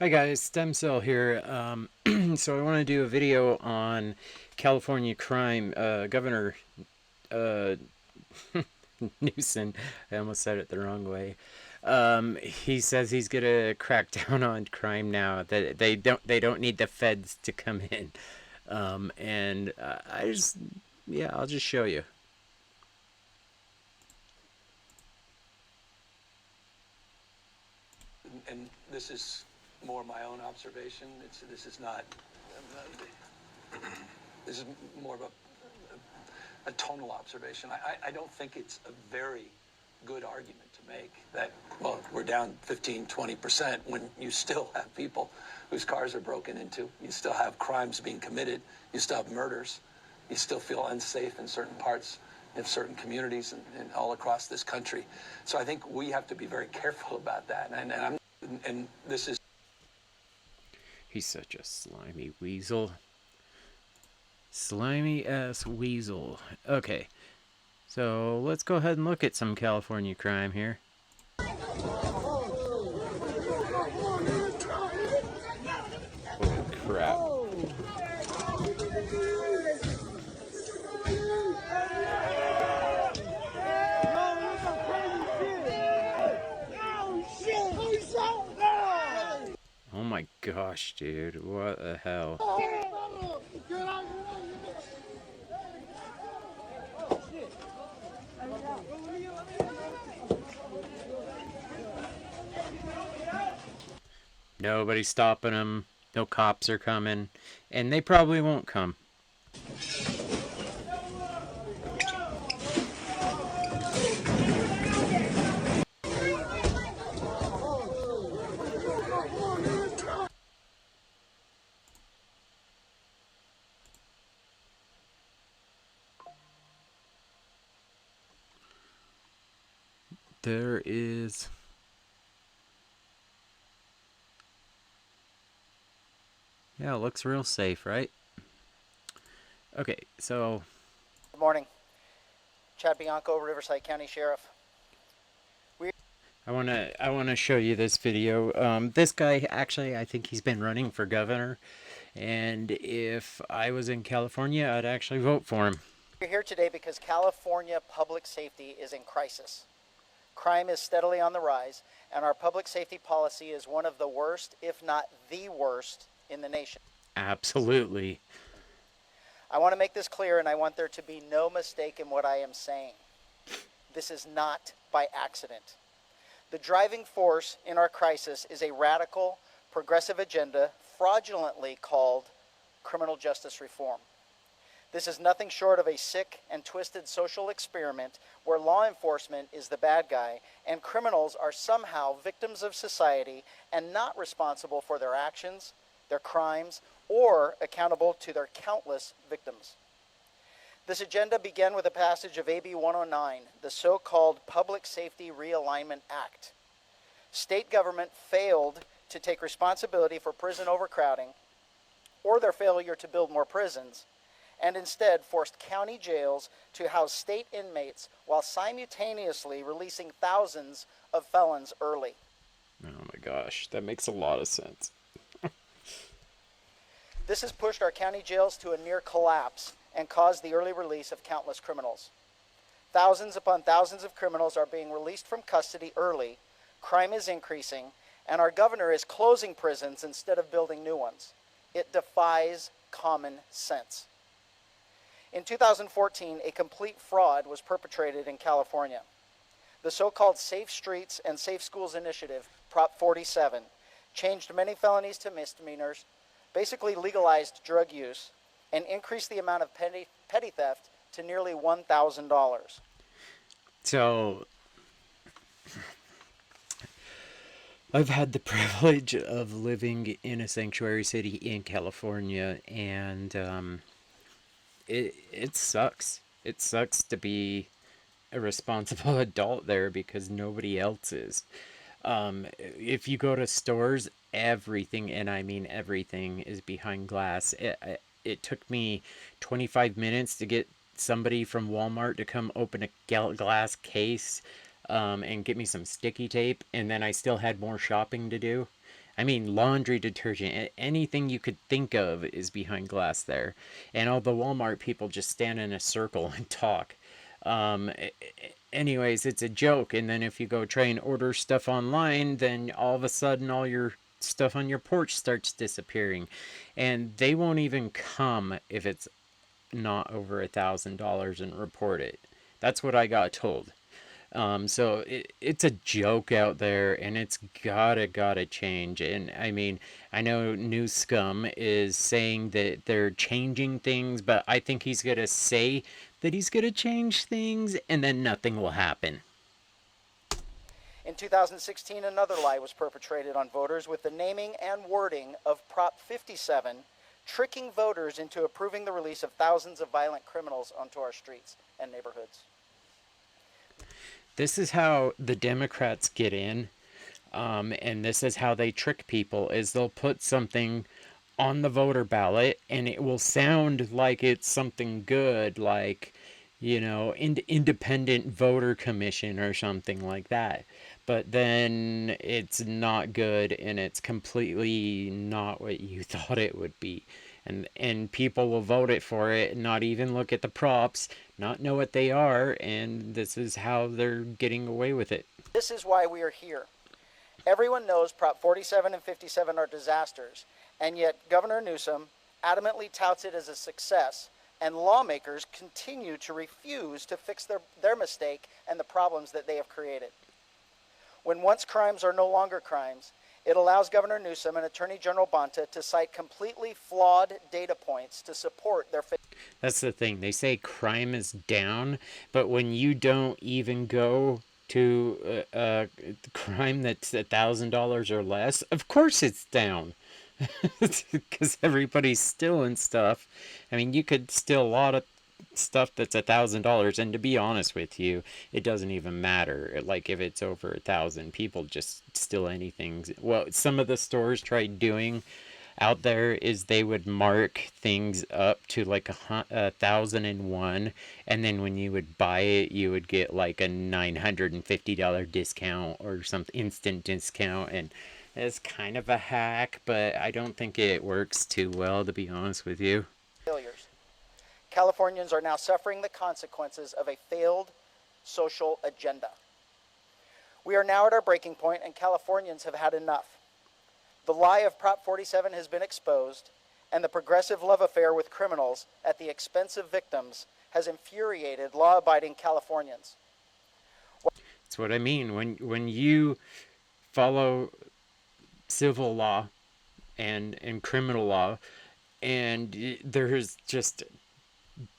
Hi guys, Stem Cell here. So I want to do a video on California crime. Governor uh, Newsom, I almost said it the wrong way. He says he's gonna crack down on crime now. That they don't need the feds to come in. And yeah, I'll just show you. And this is more my own observation. This is not. This is more of a tonal observation. I don't think it's a very good argument to make that, well, we're down 15, 20% when you still have people whose cars are broken into. You still have crimes being committed. You still have murders. You still feel unsafe in certain parts of certain communities and all across this country. So I think we have to be very careful about that. And this is. He's such a slimy weasel. Slimy ass weasel. Okay, so let's go ahead and look at some California crime here. Holy crap. Oh my gosh, dude. What the hell? Nobody's stopping them. No cops are coming. And they probably won't come. There is... Yeah, it looks real safe, right? Okay, so... Good morning. Chad Bianco, Riverside County Sheriff. I wanna show you this video. This guy, actually, I think he's been running for governor. And if I was in California, I'd actually vote for him. We're here today because California public safety is in crisis. Crime is steadily on the rise, and our public safety policy is one of the worst, if not the worst, in the nation. Absolutely. I want to make this clear, and I want there to be no mistake in what I am saying. This is not by accident. The driving force in our crisis is a radical, progressive agenda fraudulently called criminal justice reform. This is nothing short of a sick and twisted social experiment where law enforcement is the bad guy and criminals are somehow victims of society and not responsible for their actions, their crimes, or accountable to their countless victims. This agenda began with the passage of AB 109, the so-called Public Safety Realignment Act. State government failed to take responsibility for prison overcrowding or their failure to build more prisons, and instead forced county jails to house state inmates while simultaneously releasing thousands of felons early. Oh my gosh, that makes a lot of sense. This has pushed our county jails to a near collapse and caused the early release of countless criminals. Thousands upon thousands of criminals are being released from custody early, crime is increasing, and our governor is closing prisons instead of building new ones. It defies common sense. In 2014, a complete fraud was perpetrated in California. The so-called Safe Streets and Safe Schools Initiative, Prop 47, changed many felonies to misdemeanors, basically legalized drug use, and increased the amount of petty theft to nearly $1,000. So, I've had the privilege of living in a sanctuary city in California, and it sucks. It sucks to be a responsible adult there because nobody else is. If you go to stores, everything, and I mean everything, is behind glass. It took me 25 minutes to get somebody from Walmart to come open a glass case and get me some sticky tape, and then I still had more shopping to do. I mean, laundry detergent, anything you could think of is behind glass there. And all the Walmart people just stand in a circle and talk. Um, anyways, it's a joke. And then if you go try and order stuff online, then all of a sudden all your stuff on your porch starts disappearing. And they won't even come if it's not over $1,000 and report it. That's what I got told. So it's a joke out there, and it's gotta change. And I mean, I know Newscum is saying that they're changing things, but I think he's gonna say that he's gonna change things, and then nothing will happen. In 2016, another lie was perpetrated on voters with the naming and wording of Prop 57, tricking voters into approving the release of thousands of violent criminals onto our streets and neighborhoods. This is how the Democrats get in, and this is how they trick people: is they'll put something on the voter ballot, and it will sound like it's something good, like, independent voter commission or something like that. But then it's not good, and it's completely not what you thought it would be. And people will vote it for it and not even look at the props, not know what they are, and this is how they're getting away with it. This is why we are here. Everyone knows Prop 47 and 57 are disasters, and yet Governor Newsom adamantly touts it as a success, and lawmakers continue to refuse to fix their mistake and the problems that they have created. When once crimes are no longer crimes, it allows Governor Newsom and Attorney General Bonta to cite completely flawed data points to support their That's the thing. They say crime is down, but when you don't even go to a crime that's $1,000 or less, of course it's down. Because everybody's stealing stuff. I mean, you could steal a lot of stuff that's $1,000, and to be honest with you, it doesn't even matter. Like, if it's over 1,000, people just steal anything. Well, some of the stores tried doing out there is they would mark things up to like 1,001, and then when you would buy it, you would get like a $950 discount or some instant discount. And it's kind of a hack, but I don't think it works too well, to be honest with you. failures. Californians are now suffering the consequences of a failed social agenda. We are now at our breaking point, and Californians have had enough. The lie of Prop 47 has been exposed, and the progressive love affair with criminals at the expense of victims has infuriated law-abiding Californians. That's what I mean. When you follow civil law and criminal law, and there's just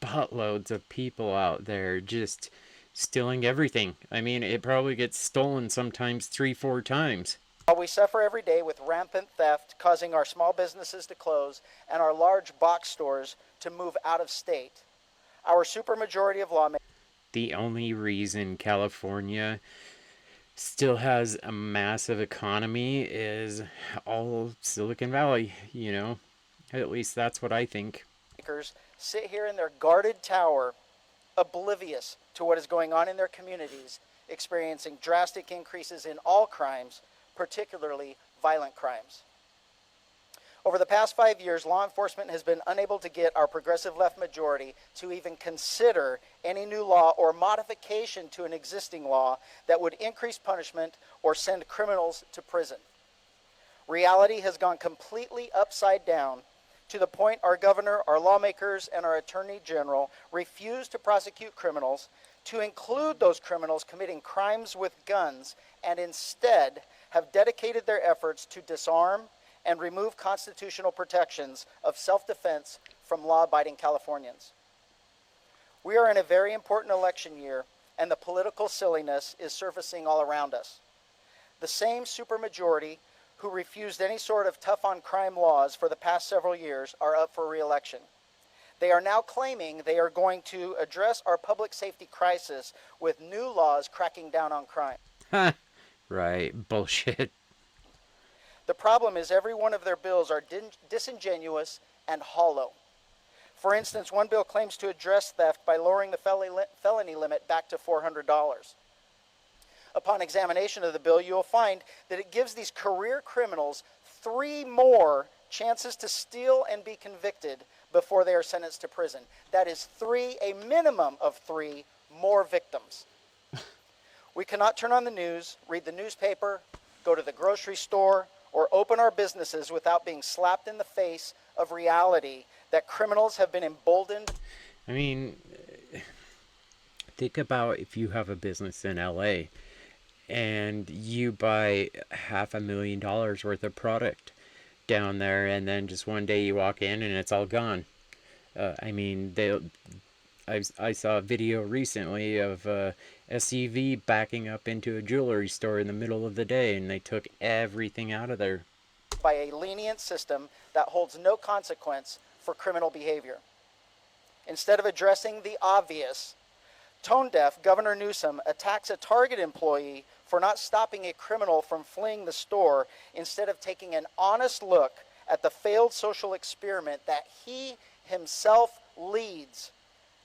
buttloads of people out there just stealing everything. I mean, it probably gets stolen sometimes 3-4 times. While we suffer every day with rampant theft causing our small businesses to close and our large box stores to move out of state, our supermajority of lawmakers... The only reason California still has a massive economy is all Silicon Valley, At least that's what I think. sit here in their guarded tower, oblivious to what is going on in their communities, experiencing drastic increases in all crimes, particularly violent crimes. Over the past 5 years, law enforcement has been unable to get our progressive left majority to even consider any new law or modification to an existing law that would increase punishment or send criminals to prison. Reality has gone completely upside down, to the point our governor, our lawmakers, and our attorney general refuse to prosecute criminals, to include those criminals committing crimes with guns, and instead have dedicated their efforts to disarm and remove constitutional protections of self-defense from law-abiding Californians. We are in a very important election year, and the political silliness is surfacing all around us. The same supermajority who refused any sort of tough-on-crime laws for the past several years are up for re-election. They are now claiming they are going to address our public safety crisis with new laws cracking down on crime. Right, bullshit. The problem is every one of their bills are disingenuous and hollow. For instance, one bill claims to address theft by lowering the felony limit back to $400. Upon examination of the bill, you will find that it gives these career criminals 3 more chances to steal and be convicted before they are sentenced to prison. That is a minimum of 3 more victims. We cannot turn on the news, read the newspaper, go to the grocery store, or open our businesses without being slapped in the face of reality that criminals have been emboldened. I mean, think about if you have a business in LA and you buy $500,000 worth of product down there, and then just one day you walk in and it's all gone. I mean, I saw a video recently of a SUV backing up into a jewelry store in the middle of the day, and they took everything out of there. By a lenient system that holds no consequence for criminal behavior. Instead of addressing the obvious, tone-deaf Governor Newscom attacks a Target employee for not stopping a criminal from fleeing the store instead of taking an honest look at the failed social experiment that he himself leads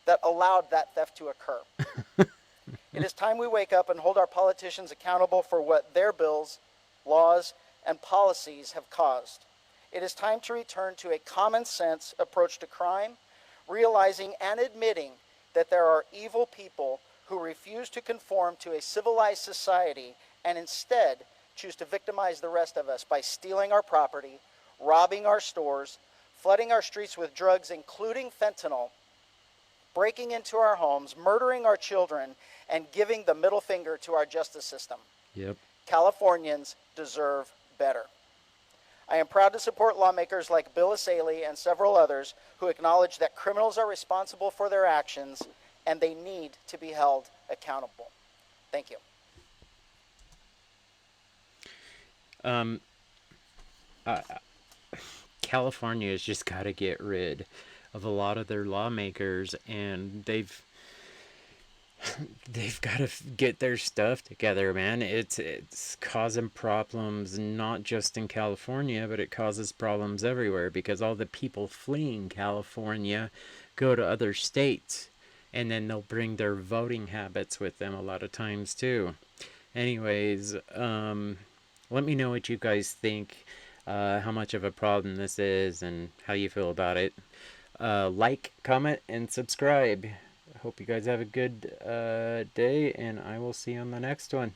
that allowed that theft to occur. It is time we wake up and hold our politicians accountable for what their bills, laws, and policies have caused. It is time to return to a common sense approach to crime, realizing and admitting that there are evil people who refuse to conform to a civilized society and instead choose to victimize the rest of us by stealing our property, robbing our stores, flooding our streets with drugs, including fentanyl, breaking into our homes, murdering our children, and giving the middle finger to our justice system. Yep. Californians deserve better. I am proud to support lawmakers like Bill Asaley and several others who acknowledge that criminals are responsible for their actions and they need to be held accountable. Thank you. California has just got to get rid of a lot of their lawmakers, and they've got to get their stuff together, man. It's causing problems not just in California, but it causes problems everywhere because all the people fleeing California go to other states, and then they'll bring their voting habits with them a lot of times too. Anyways, let me know what you guys think, how much of a problem this is, and how you feel about it. Like, comment, and subscribe. I hope you guys have a good day, and I will see you on the next one.